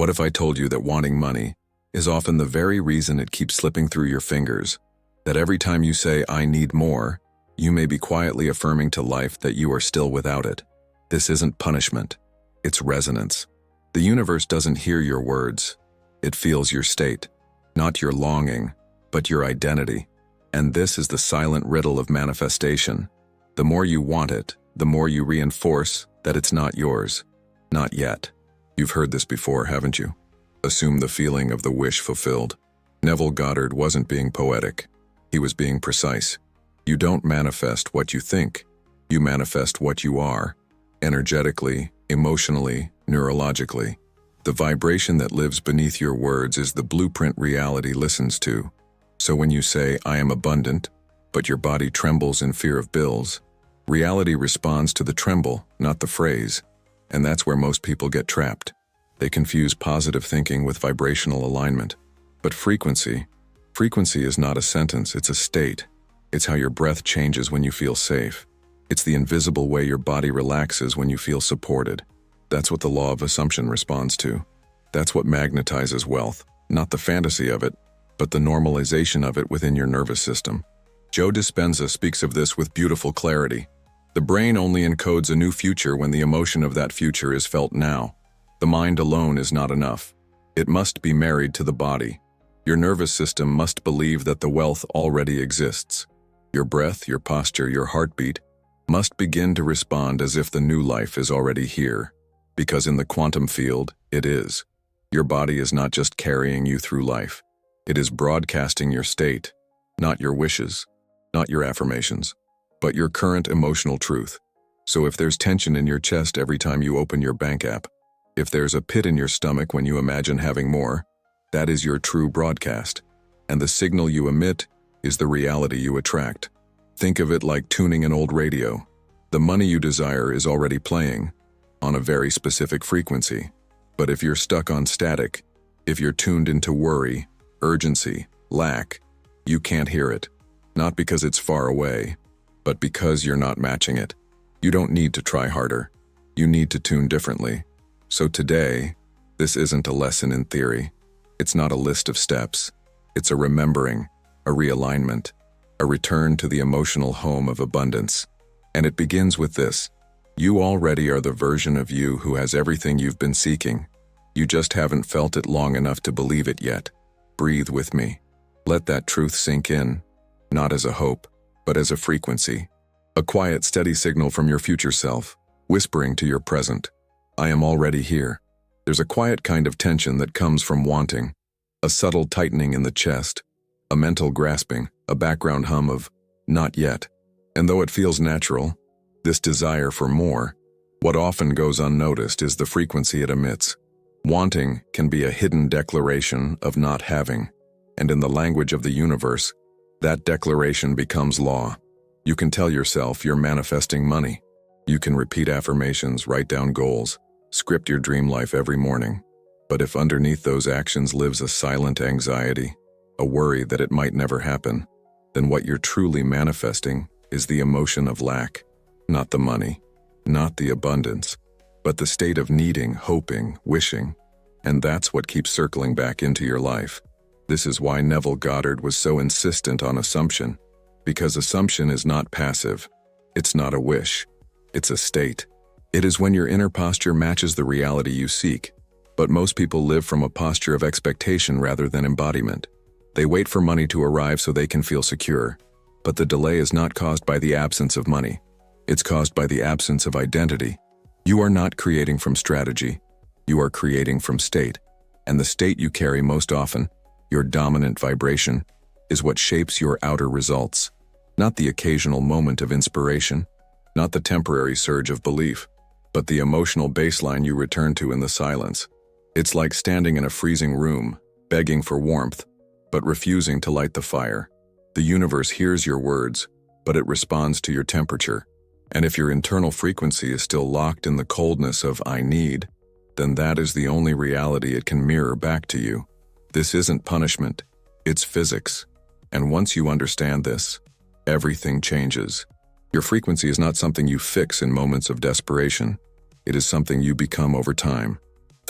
What if I told you that wanting money is often the very reason it keeps slipping through your fingers? That every time you say, "I need more," you may be quietly affirming to life that you are still without it. This isn't punishment. It's resonance. The universe doesn't hear your words. It feels your state. Not your longing, but your identity. And this is the silent riddle of manifestation. The more you want it, the more you reinforce that it's not yours. Not yet. You've heard this before, haven't you? Assume the feeling of the wish fulfilled. Neville Goddard wasn't being poetic. He was being precise. You don't manifest what you think. You manifest what you are. Energetically, emotionally, neurologically. The vibration that lives beneath your words is the blueprint reality listens to. So when you say, "I am abundant," but your body trembles in fear of bills, reality responds to the tremble, not the phrase. And that's where most people get trapped. They confuse positive thinking with vibrational alignment. But frequency is not a sentence, it's a state. It's how your breath changes when you feel safe. It's the invisible way your body relaxes when you feel supported. That's what the law of assumption responds to. That's what magnetizes wealth, not the fantasy of it, but the normalization of it within your nervous system. Joe Dispenza speaks of this with beautiful clarity. The brain only encodes a new future when the emotion of that future is felt now. The mind alone is not enough. It must be married to the body. Your nervous system must believe that the wealth already exists. Your breath, your posture, your heartbeat must begin to respond as if the new life is already here. Because in the quantum field, it is. Your body is not just carrying you through life. It is broadcasting your state, not your wishes, not your affirmations, but your current emotional truth. So if there's tension in your chest every time you open your bank app, if there's a pit in your stomach when you imagine having more, that is your true broadcast. And the signal you emit is the reality you attract. Think of it like tuning an old radio. The money you desire is already playing on a very specific frequency. But if you're stuck on static, if you're tuned into worry, urgency, lack, you can't hear it. Not because it's far away, but because you're not matching it. You don't need to try harder. You need to tune differently. So today, this isn't a lesson in theory. It's not a list of steps. It's a remembering, a realignment, a return to the emotional home of abundance. And it begins with this. You already are the version of you who has everything you've been seeking. You just haven't felt it long enough to believe it yet. Breathe with me. Let that truth sink in, not as a hope, but as a frequency. A quiet, steady signal from your future self, whispering to your present. I am already here. There's a quiet kind of tension that comes from wanting, a subtle tightening in the chest, a mental grasping, a background hum of, not yet. And though it feels natural, this desire for more, what often goes unnoticed is the frequency it emits. Wanting can be a hidden declaration of not having, and in the language of the universe, that declaration becomes law. You can tell yourself you're manifesting money. You can repeat affirmations, write down goals, script your dream life every morning. But if underneath those actions lives a silent anxiety, a worry that it might never happen, then what you're truly manifesting is the emotion of lack. Not the money, not the abundance, but the state of needing, hoping, wishing. And that's what keeps circling back into your life. This is why Neville Goddard was so insistent on assumption. Because assumption is not passive. It's not a wish. It's a state. It is when your inner posture matches the reality you seek. But most people live from a posture of expectation rather than embodiment. They wait for money to arrive so they can feel secure. But the delay is not caused by the absence of money. It's caused by the absence of identity. You are not creating from strategy. You are creating from state. And the state you carry most often, your dominant vibration, is what shapes your outer results. Not the occasional moment of inspiration, not the temporary surge of belief, but the emotional baseline you return to in the silence. It's like standing in a freezing room, begging for warmth, but refusing to light the fire. The universe hears your words, but it responds to your temperature. And if your internal frequency is still locked in the coldness of "I need," then that is the only reality it can mirror back to you. This isn't punishment, it's physics. And once you understand this, everything changes. Your frequency is not something you fix in moments of desperation. It is something you become over time.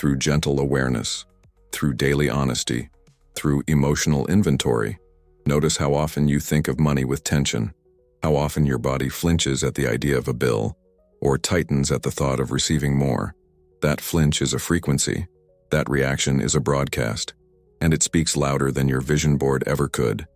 through gentle awareness, through daily honesty, through emotional inventory. Notice how often you think of money with tension, how often your body flinches at the idea of a bill, or tightens at the thought of receiving more. That flinch is a frequency. That reaction is a broadcast, and it speaks louder than your vision board ever could.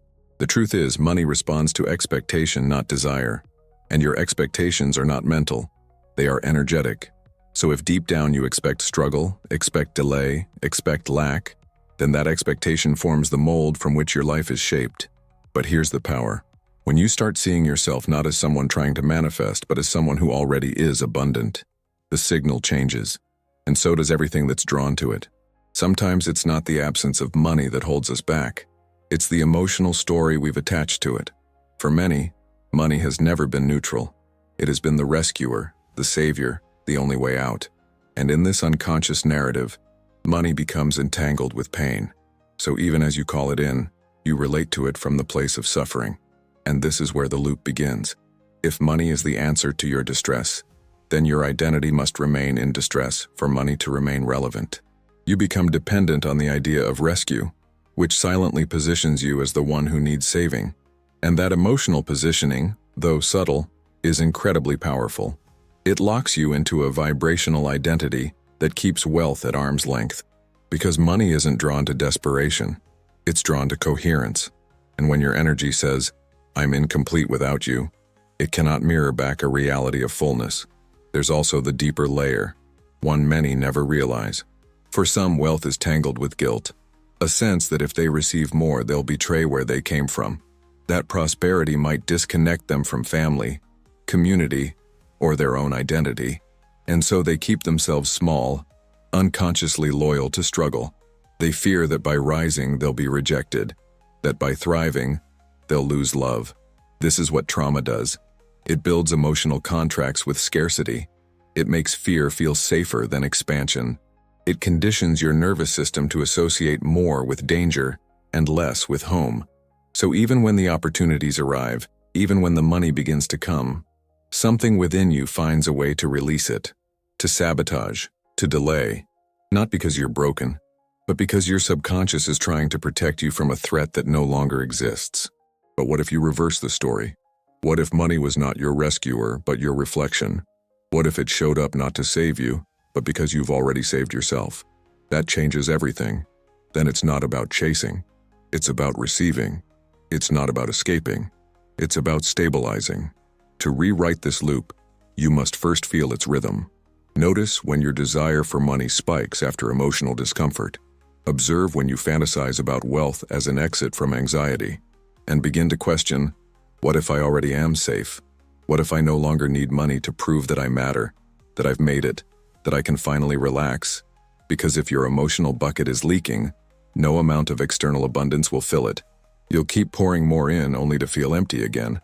The truth is, money responds to expectation, not desire. And your expectations are not mental. They are energetic. So if deep down you expect struggle, expect delay, expect lack, then that expectation forms the mold from which your life is shaped. But here's the power. When you start seeing yourself not as someone trying to manifest, but as someone who already is abundant, the signal changes. And so does everything that's drawn to it. Sometimes it's not the absence of money that holds us back. It's the emotional story we've attached to it. For many, money has never been neutral. It has been the rescuer, the savior, the only way out. And in this unconscious narrative, money becomes entangled with pain. So even as you call it in, you relate to it from the place of suffering. And this is where the loop begins. If money is the answer to your distress, then your identity must remain in distress for money to remain relevant. You become dependent on the idea of rescue, which silently positions you as the one who needs saving. And that emotional positioning, though subtle, is incredibly powerful. It locks you into a vibrational identity that keeps wealth at arm's length. Because money isn't drawn to desperation, it's drawn to coherence. And when your energy says, "I'm incomplete without you," it cannot mirror back a reality of fullness. There's also the deeper layer, one many never realize. For some, wealth is tangled with guilt, a sense that if they receive more, they'll betray where they came from. That prosperity might disconnect them from family, community, or their own identity, and so they keep themselves small, unconsciously loyal to struggle. They fear that by rising, they'll be rejected, that by thriving, they'll lose love. This is what trauma does. It builds emotional contracts with scarcity. It makes fear feel safer than expansion. It conditions your nervous system to associate more with danger and less with home. So even when the opportunities arrive, even when the money begins to come, something within you finds a way to release it, to sabotage, to delay. Not because you're broken, but because your subconscious is trying to protect you from a threat that no longer exists. But what if you reverse the story? What if money was not your rescuer, but your reflection? What if it showed up not to save you, but because you've already saved yourself? That changes everything. Then it's not about chasing. It's about receiving. It's not about escaping. It's about stabilizing. To rewrite this loop, you must first feel its rhythm. Notice when your desire for money spikes after emotional discomfort. Observe when you fantasize about wealth as an exit from anxiety. And begin to question, what if I already am safe? What if I no longer need money to prove that I matter, that I've made it, that I can finally relax? Because if your emotional bucket is leaking, no amount of external abundance will fill it. You'll keep pouring more in only to feel empty again.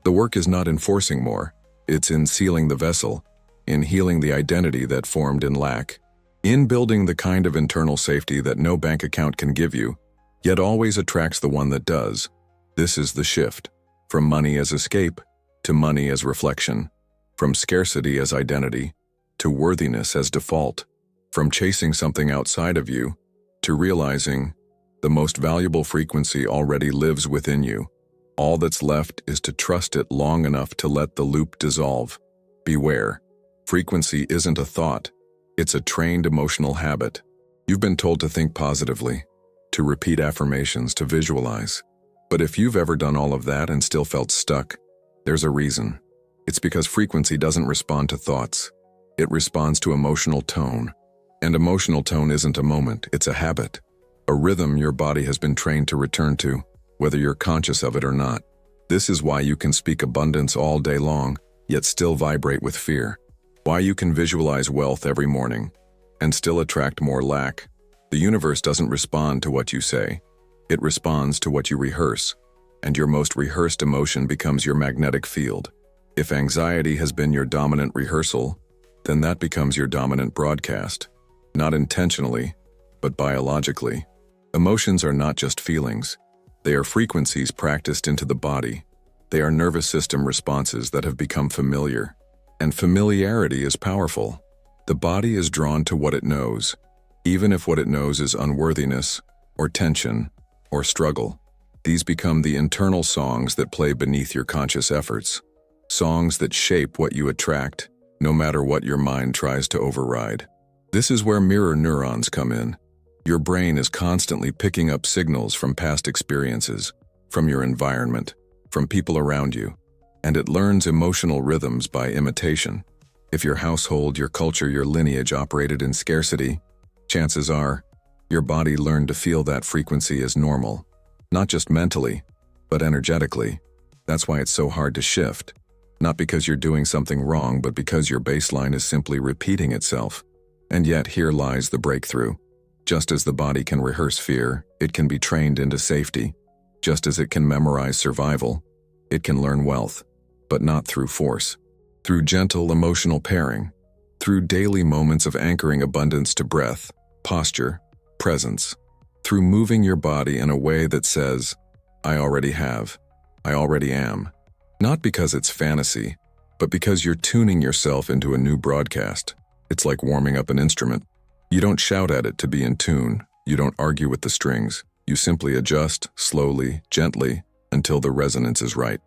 The work is not in forcing more. It's in sealing the vessel, in healing the identity that formed in lack, in building the kind of internal safety that no bank account can give you, yet always attracts the one that does. This is the shift. From money as escape, to money as reflection. From scarcity as identity, to worthiness as default. From chasing something outside of you, to realizing the most valuable frequency already lives within you. All that's left is to trust it long enough to let the loop dissolve. Beware. Frequency isn't a thought. It's a trained emotional habit. You've been told to think positively, to repeat affirmations, to visualize. But if you've ever done all of that and still felt stuck, there's a reason. It's because frequency doesn't respond to thoughts. It responds to emotional tone. And emotional tone isn't a moment, it's a habit. A rhythm your body has been trained to return to, whether you're conscious of it or not. This is why you can speak abundance all day long, yet still vibrate with fear. Why you can visualize wealth every morning, and still attract more lack. The universe doesn't respond to what you say. It responds to what you rehearse, and your most rehearsed emotion becomes your magnetic field. If anxiety has been your dominant rehearsal, then that becomes your dominant broadcast. Not intentionally, but biologically. Emotions are not just feelings. They are frequencies practiced into the body. They are nervous system responses that have become familiar. And familiarity is powerful. The body is drawn to what it knows. Even if what it knows is unworthiness, or tension, or struggle. These become the internal songs that play beneath your conscious efforts. Songs that shape what you attract, no matter what your mind tries to override. This is where mirror neurons come in. Your brain is constantly picking up signals from past experiences, from your environment, from people around you, and it learns emotional rhythms by imitation. If your household, your culture, your lineage operated in scarcity, chances are, your body learned to feel that frequency as normal. Not just mentally, but energetically. That's why it's so hard to shift. Not because you're doing something wrong, but because your baseline is simply repeating itself. And yet here lies the breakthrough. Just as the body can rehearse fear, it can be trained into safety. Just as it can memorize survival, it can learn wealth, but not through force. Through gentle emotional pairing, through daily moments of anchoring abundance to breath, posture, presence, through moving your body in a way that says, I already have, I already am. Not because it's fantasy, but because you're tuning yourself into a new broadcast. It's like warming up an instrument. You don't shout at it to be in tune. You don't argue with the strings. You simply adjust, slowly, gently, until the resonance is right.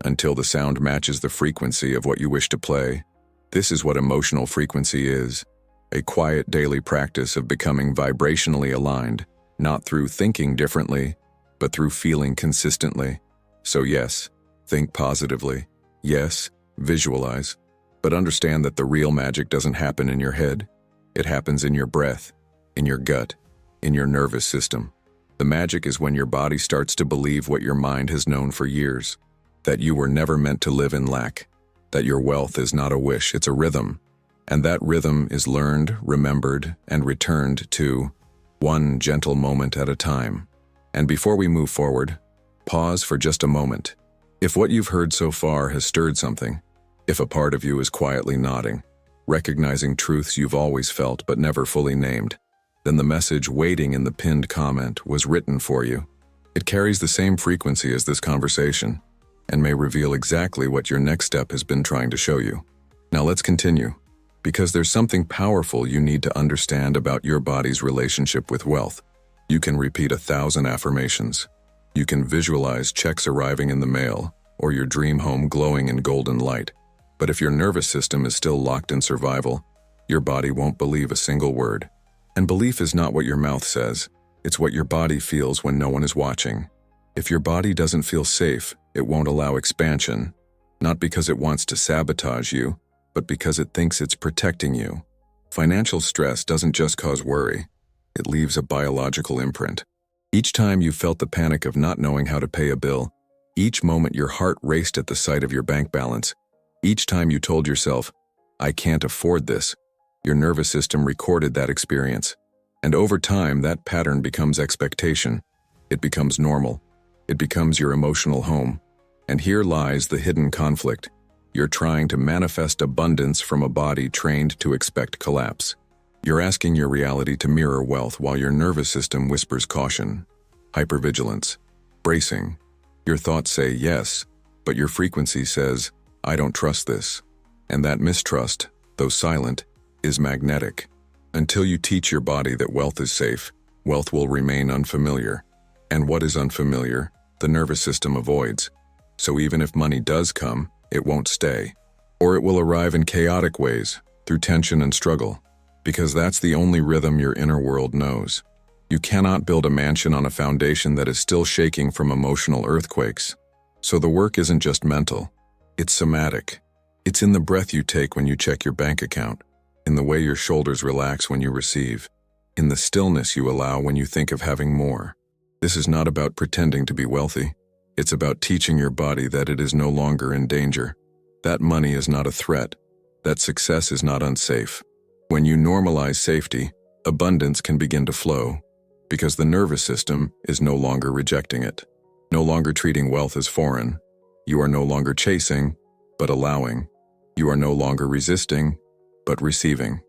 Until the sound matches the frequency of what you wish to play. This is what emotional frequency is. A quiet daily practice of becoming vibrationally aligned, not through thinking differently, but through feeling consistently. So yes, think positively. Yes, visualize. But understand that the real magic doesn't happen in your head. It happens in your breath, in your gut, in your nervous system. The magic is when your body starts to believe what your mind has known for years. That you were never meant to live in lack. That your wealth is not a wish, it's a rhythm. And that rhythm is learned, remembered, and returned to one gentle moment at a time. And before we move forward, pause for just a moment. If what you've heard so far has stirred something, if a part of you is quietly nodding, recognizing truths you've always felt but never fully named, then the message waiting in the pinned comment was written for you. It carries the same frequency as this conversation, and may reveal exactly what your next step has been trying to show you. Now let's continue, because there's something powerful you need to understand about your body's relationship with wealth. You can repeat 1,000 affirmations. You can visualize checks arriving in the mail, or your dream home glowing in golden light. But if your nervous system is still locked in survival, your body won't believe a single word. And belief is not what your mouth says, it's what your body feels when no one is watching. If your body doesn't feel safe, it won't allow expansion, not because it wants to sabotage you, but because it thinks it's protecting you. Financial stress doesn't just cause worry, it leaves a biological imprint. Each time you felt the panic of not knowing how to pay a bill, each moment your heart raced at the sight of your bank balance, each time you told yourself, I can't afford this, your nervous system recorded that experience. And over time, that pattern becomes expectation. It becomes normal. It becomes your emotional home. And here lies the hidden conflict. You're trying to manifest abundance from a body trained to expect collapse. You're asking your reality to mirror wealth while your nervous system whispers caution, hypervigilance, bracing. Your thoughts say yes, but your frequency says, I don't trust this. And that mistrust, though silent, is magnetic. Until you teach your body that wealth is safe, wealth will remain unfamiliar. And what is unfamiliar, the nervous system avoids. So even if money does come, it won't stay. Or it will arrive in chaotic ways, through tension and struggle. Because that's the only rhythm your inner world knows. You cannot build a mansion on a foundation that is still shaking from emotional earthquakes. So the work isn't just mental. It's somatic. It's in the breath you take when you check your bank account, in the way your shoulders relax when you receive, in the stillness you allow when you think of having more. This is not about pretending to be wealthy. It's about teaching your body that it is no longer in danger. That money is not a threat. That success is not unsafe. When you normalize safety, abundance can begin to flow, because the nervous system is no longer rejecting it, no longer treating wealth as foreign. You are no longer chasing, but allowing. You are no longer resisting, but receiving.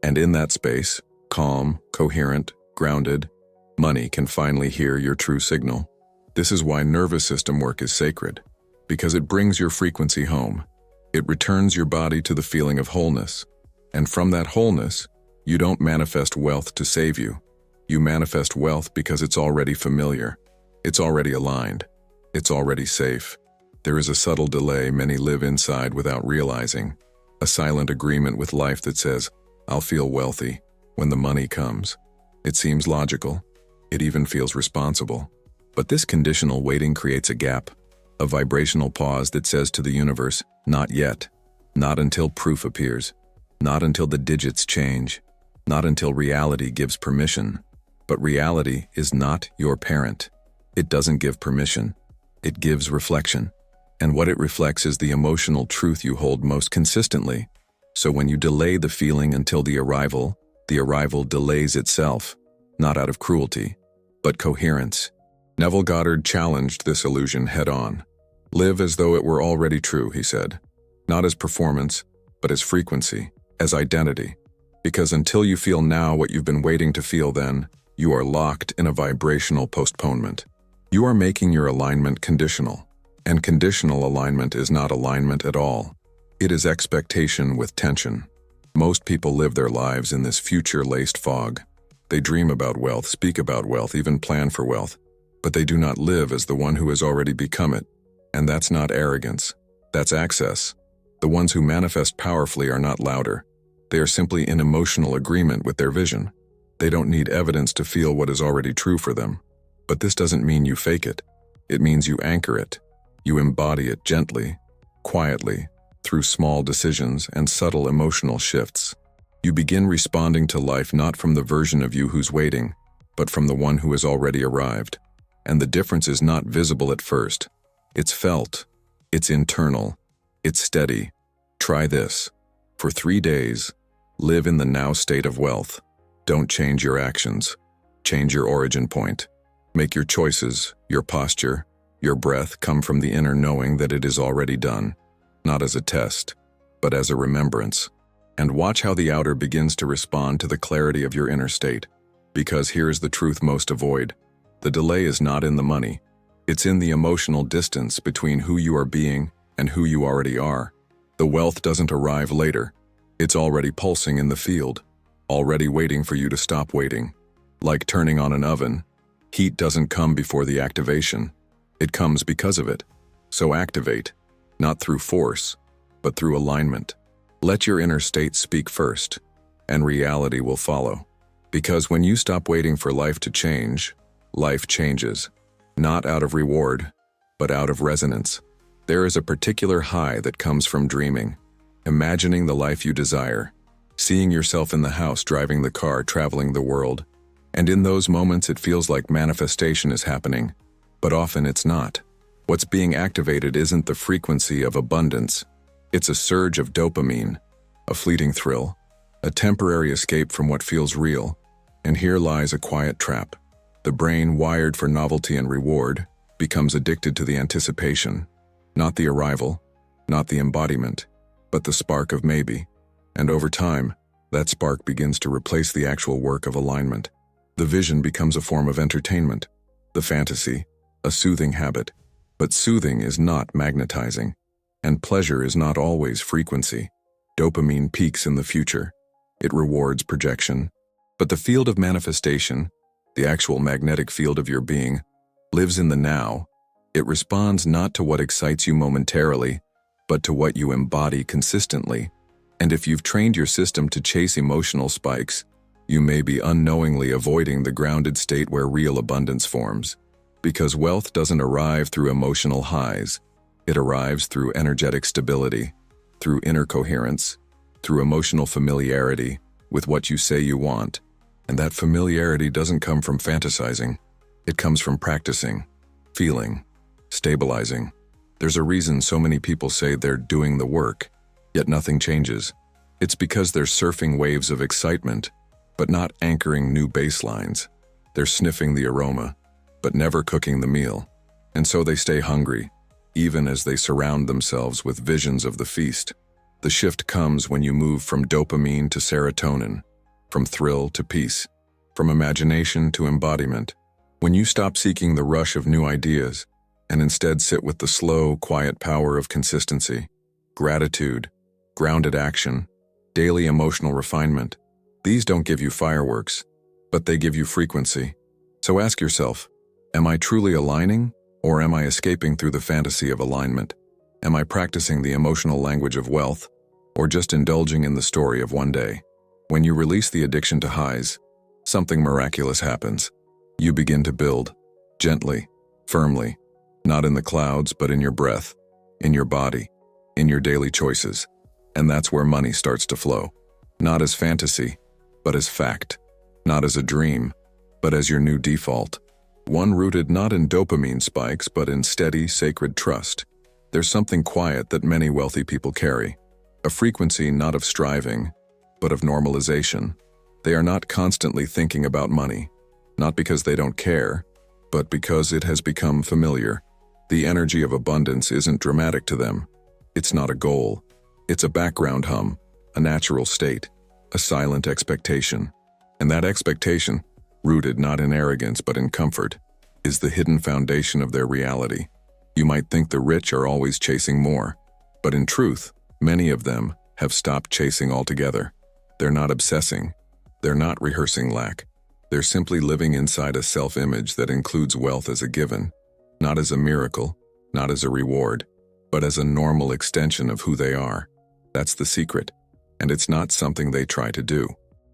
And in that space, calm, coherent, grounded, money can finally hear your true signal. This is why nervous system work is sacred, because it brings your frequency home. It returns your body to the feeling of wholeness. And from that wholeness, You don't manifest wealth to save you. You manifest wealth because it's already familiar. It's already aligned. It's already safe. There is a subtle delay many live inside without realizing. A silent agreement with life that says, I'll feel wealthy when the money comes. It seems logical. It even feels responsible. But this conditional waiting creates a gap, a vibrational pause that says to the universe, not yet. Not until proof appears. Not until the digits change. Not until reality gives permission. But reality is not your parent. It doesn't give permission. It gives reflection. And what it reflects is the emotional truth you hold most consistently. So when you delay the feeling until the arrival delays itself, not out of cruelty, but coherence. Neville Goddard challenged this illusion head-on. Live as though it were already true, he said. Not as performance, but as frequency, as identity. Because until you feel now what you've been waiting to feel then, you are locked in a vibrational postponement. You are making your alignment conditional. And conditional alignment is not alignment at all. It is expectation with tension. Most people live their lives in this future-laced fog. They dream about wealth, speak about wealth, even plan for wealth. But they do not live as the one who has already become it. And that's not arrogance. That's access. The ones who manifest powerfully are not louder. They are simply in emotional agreement with their vision. They don't need evidence to feel what is already true for them. But this doesn't mean you fake it. It means you anchor it. You embody it gently, quietly, through small decisions and subtle emotional shifts. You begin responding to life not from the version of you who's waiting, but from the one who has already arrived. And the difference is not visible at first. It's felt. It's internal. It's steady. Try this. For 3 days, live in the now state of wealth. Don't change your actions. Change your origin point. Make your choices, your posture, your breath come from the inner knowing that it is already done, not as a test, but as a remembrance. And watch how the outer begins to respond to the clarity of your inner state. Because here is the truth most avoid. The delay is not in the money. It's in the emotional distance between who you are being and who you already are. The wealth doesn't arrive later. It's already pulsing in the field, already waiting for you to stop waiting. Like turning on an oven, heat doesn't come before the activation. It comes because of it. So activate, not through force, but through alignment. Let your inner state speak first, and reality will follow. Because when you stop waiting for life to change, life changes. Not out of reward, but out of resonance. There is a particular high that comes from dreaming, imagining the life you desire, seeing yourself in the house, driving the car, traveling the world. And in those moments it feels like manifestation is happening, but often it's not. What's being activated isn't the frequency of abundance. It's a surge of dopamine, a fleeting thrill, a temporary escape from what feels real. And here lies a quiet trap. The brain, wired for novelty and reward, becomes addicted to the anticipation. Not the arrival, not the embodiment, but the spark of maybe. And over time, that spark begins to replace the actual work of alignment. The vision becomes a form of entertainment, the fantasy, a soothing habit. But soothing is not magnetizing, and pleasure is not always frequency. Dopamine peaks in the future. It rewards projection. But the field of manifestation, the actual magnetic field of your being, lives in the now. It responds not to what excites you momentarily, but to what you embody consistently. And if you've trained your system to chase emotional spikes, you may be unknowingly avoiding the grounded state where real abundance forms. Because wealth doesn't arrive through emotional highs. It arrives through energetic stability, through inner coherence, through emotional familiarity with what you say you want. And that familiarity doesn't come from fantasizing. It comes from practicing, feeling, stabilizing. There's a reason so many people say they're doing the work, yet nothing changes. It's because they're surfing waves of excitement, but not anchoring new baselines. They're sniffing the aroma, but never cooking the meal. And so they stay hungry, even as they surround themselves with visions of the feast. The shift comes when you move from dopamine to serotonin, from thrill to peace, from imagination to embodiment. When you stop seeking the rush of new ideas and instead sit with the slow, quiet power of consistency, gratitude, grounded action, daily emotional refinement, These don't give you fireworks, but they give you frequency. So ask yourself, am I truly aligning, or am I escaping through the fantasy of alignment? Am I practicing the emotional language of wealth, or just indulging in the story of one day? When you release the addiction to highs, something miraculous happens. You begin to build, gently, firmly, not in the clouds, but in your breath, in your body, in your daily choices. And that's where money starts to flow. Not as fantasy, but as fact. Not as a dream, but as your new default. One rooted not in dopamine spikes, but in steady, sacred trust. There's something quiet that many wealthy people carry. A frequency not of striving, but of normalization. They are not constantly thinking about money, not because they don't care, but because it has become familiar. The energy of abundance isn't dramatic to them. It's not a goal. It's a background hum, a natural state, a silent expectation. And that expectation, rooted not in arrogance but in comfort, is the hidden foundation of their reality. You might think the rich are always chasing more, but in truth, many of them have stopped chasing altogether. They're not obsessing. They're not rehearsing lack. They're simply living inside a self-image that includes wealth as a given, not as a miracle, not as a reward, but as a normal extension of who they are. That's the secret, and it's not something they try to do.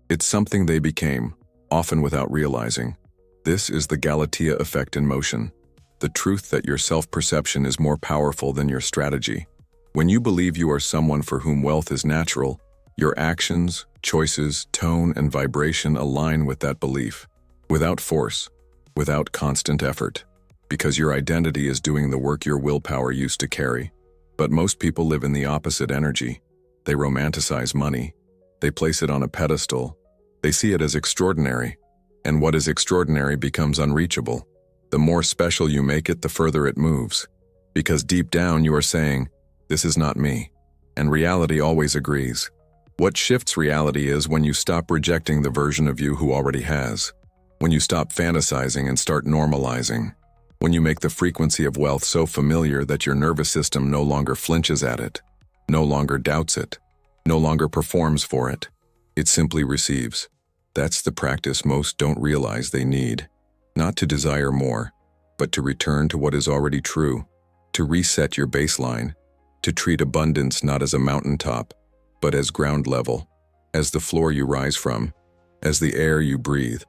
It's something they became, often without realizing. This is the Galatea effect in motion, the truth that your self-perception is more powerful than your strategy. When you believe you are someone for whom wealth is natural, your actions, choices, tone, and vibration align with that belief, without force, without constant effort, because your identity is doing the work your willpower used to carry. But most people live in the opposite energy. They romanticize money. They place it on a pedestal. They see it as extraordinary, and what is extraordinary becomes unreachable. The more special you make it, the further it moves, because deep down you are saying, "This is not me," and reality always agrees. What shifts reality is when you stop rejecting the version of you who already has, when you stop fantasizing and start normalizing, when you make the frequency of wealth so familiar that your nervous system no longer flinches at it, no longer doubts it, no longer performs for it. It simply receives. That's the practice most don't realize they need. Not to desire more, but to return to what is already true, to reset your baseline, to treat abundance not as a mountaintop, but as ground level, as the floor you rise from, as the air you breathe.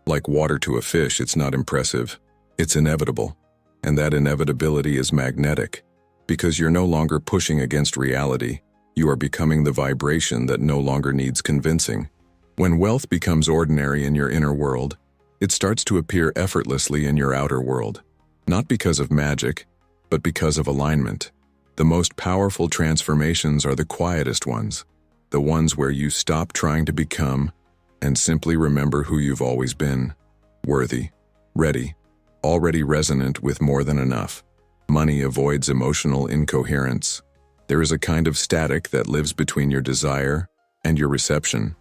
Like water to a fish, it's not impressive. It's inevitable. And that inevitability is magnetic, because you're no longer pushing against reality. You are becoming the vibration that no longer needs convincing. When wealth becomes ordinary in your inner world, it starts to appear effortlessly in your outer world, not because of magic, but because of alignment. The most powerful transformations are the quietest ones, the ones where you stop trying to become and simply remember who you've always been: worthy, ready, already resonant with more than enough. Money avoids emotional incoherence. There is a kind of static that lives between your desire and your reception,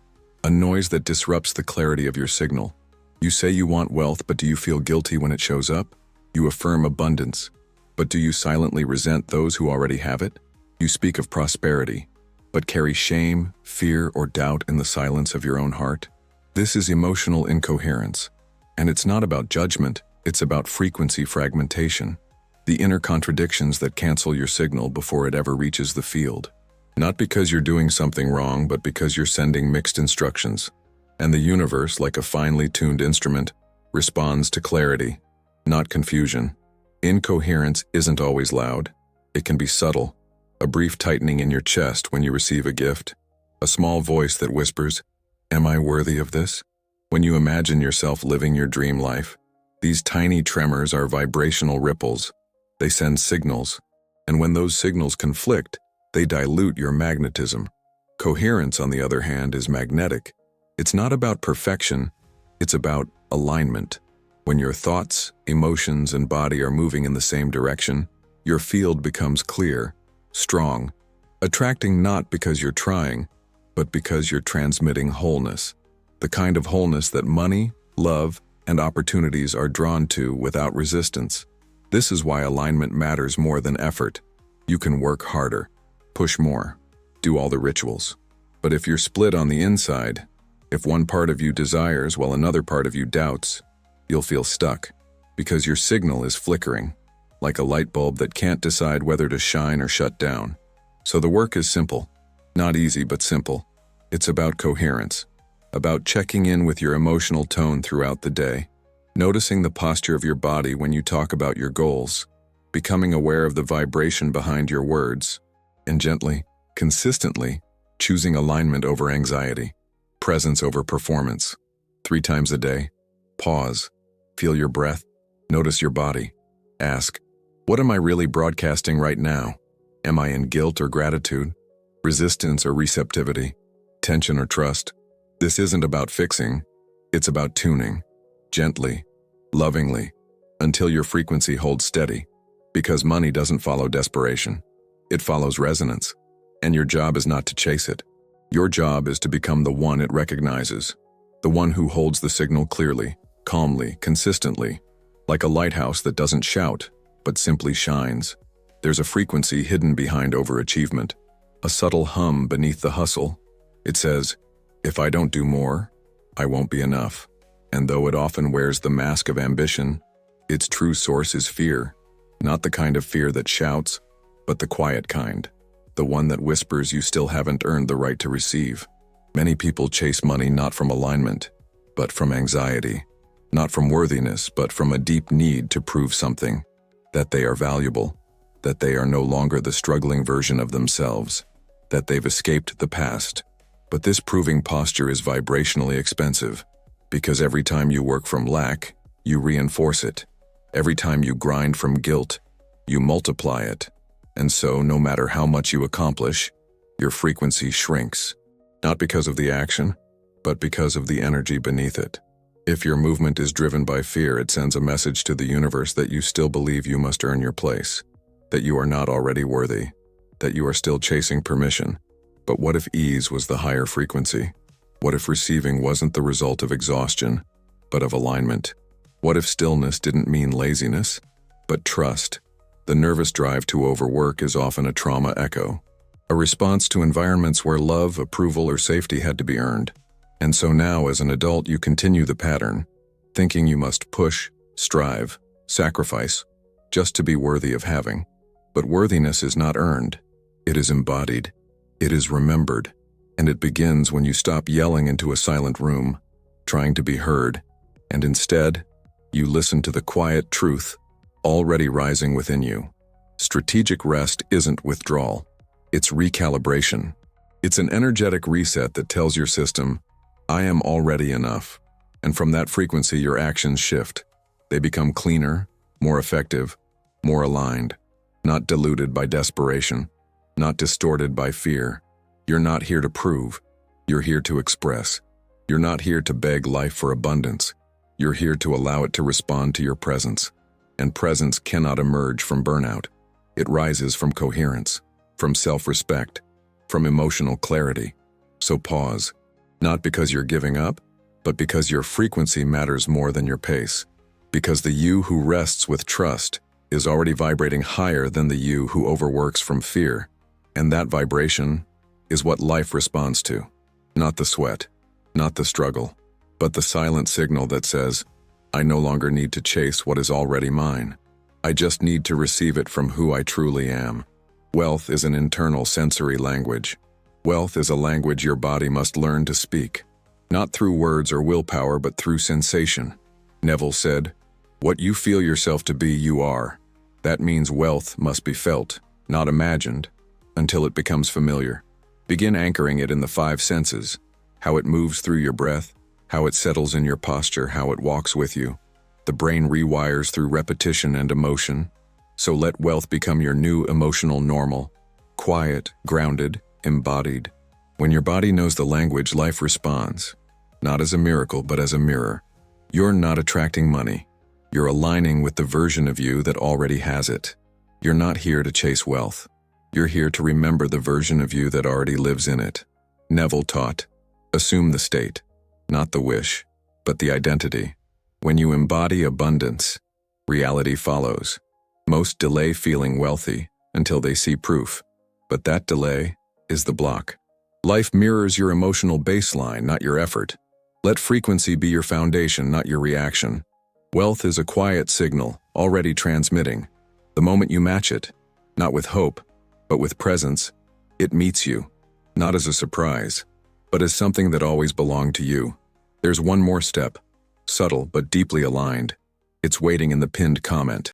a noise that disrupts the clarity of your signal. You say you want wealth, but do you feel guilty when it shows up? You affirm abundance, but do you silently resent those who already have it? You speak of prosperity, but carry shame, fear, or doubt in the silence of your own heart. This is emotional incoherence, and it's not about judgment, it's about frequency fragmentation, the inner contradictions that cancel your signal before it ever reaches the field. Not because you're doing something wrong, but because you're sending mixed instructions. And the universe, like a finely tuned instrument, responds to clarity, not confusion. Incoherence isn't always loud. It can be subtle. A brief tightening in your chest when you receive a gift. A small voice that whispers, "Am I worthy of this?" When you imagine yourself living your dream life, these tiny tremors are vibrational ripples. They send signals, and when those signals conflict, they dilute your magnetism. Coherence, on the other hand, is magnetic. It's not about perfection, it's about alignment. When your thoughts, emotions, and body are moving in the same direction, your field becomes clear, strong, attracting not because you're trying, but because you're transmitting wholeness. The kind of wholeness that money, love, and opportunities are drawn to without resistance. This is why alignment matters more than effort. You can work harder, push more, do all the rituals. But if you're split on the inside, If one part of you desires while another part of you doubts, you'll feel stuck, because your signal is flickering, like a light bulb that can't decide whether to shine or shut down. So the work is simple. Not easy, but simple. It's about coherence, about checking in with your emotional tone throughout the day, noticing the posture of your body when you talk about your goals, becoming aware of the vibration behind your words, and gently, consistently, choosing alignment over anxiety, presence over performance. 3 times a day. Pause. Feel your breath. Notice your body. Ask, what am I really broadcasting right now? Am I in guilt or gratitude? Resistance or receptivity? Tension or trust? This isn't about fixing. It's about tuning. Gently, lovingly, until your frequency holds steady. Because money doesn't follow desperation. It follows resonance. And your job is not to chase it. Your job is to become the one it recognizes. The one who holds the signal clearly, calmly, consistently. Like a lighthouse that doesn't shout, but simply shines. There's a frequency hidden behind overachievement. A subtle hum beneath the hustle. It says, if I don't do more, I won't be enough. And though it often wears the mask of ambition, its true source is fear. Not the kind of fear that shouts, but the quiet kind. The one that whispers you still haven't earned the right to receive. Many people chase money not from alignment, but from anxiety. Not from worthiness, but from a deep need to prove something. That they are valuable. That they are no longer the struggling version of themselves. That they've escaped the past. But this proving posture is vibrationally expensive. Because every time you work from lack, you reinforce it. Every time you grind from guilt, you multiply it. And so, no matter how much you accomplish, your frequency shrinks. Not because of the action, but because of the energy beneath it. If your movement is driven by fear, it sends a message to the universe that you still believe you must earn your place. That you are not already worthy. That you are still chasing permission. But what if ease was the higher frequency? What if receiving wasn't the result of exhaustion, but of alignment? What if stillness didn't mean laziness, but trust? The nervous drive to overwork is often a trauma echo, a response to environments where love, approval, or safety had to be earned. And so now, as an adult, you continue the pattern, thinking you must push, strive, sacrifice, just to be worthy of having. But worthiness is not earned. It is embodied. It is remembered. And it begins when you stop yelling into a silent room, trying to be heard, and instead, you listen to the quiet truth already rising within you. Strategic rest isn't withdrawal. It's recalibration. It's an energetic reset that tells your system, I am already enough. And from that frequency, your actions shift. They become cleaner, more effective, more aligned, not diluted by desperation, not distorted by fear. You're not here to prove. You're here to express. You're not here to beg life for abundance. You're here to allow it to respond to your presence. And presence cannot emerge from burnout. It rises from coherence, from self-respect, from emotional clarity. So pause, not because you're giving up, but because your frequency matters more than your pace. Because the you who rests with trust is already vibrating higher than the you who overworks from fear. And that vibration is what life responds to. Not the sweat, not the struggle, but the silent signal that says, I no longer need to chase what is already mine. I just need to receive it from who I truly am. Wealth is an internal sensory language. Wealth is a language your body must learn to speak. Not through words or willpower, but through sensation. Neville said, what you feel yourself to be, you are. That means wealth must be felt, not imagined, until it becomes familiar. Begin anchoring it in the 5 senses, how it moves through your breath, how it settles in your posture, how it walks with you. The brain rewires through repetition and emotion. So let wealth become your new emotional normal. Quiet, grounded, embodied. When your body knows the language, life responds. Not as a miracle, but as a mirror. You're not attracting money. You're aligning with the version of you that already has it. You're not here to chase wealth. You're here to remember the version of you that already lives in it. Neville taught, assume the state, not the wish, but the identity. When you embody abundance, reality follows. Most delay feeling wealthy until they see proof, but that delay is the block. Life mirrors your emotional baseline, not your effort. Let frequency be your foundation, not your reaction. Wealth is a quiet signal, already transmitting. The moment you match it, not with hope, but with presence, it meets you, not as a surprise, but as something that always belonged to you. There's one more step, subtle but deeply aligned. It's waiting in the pinned comment.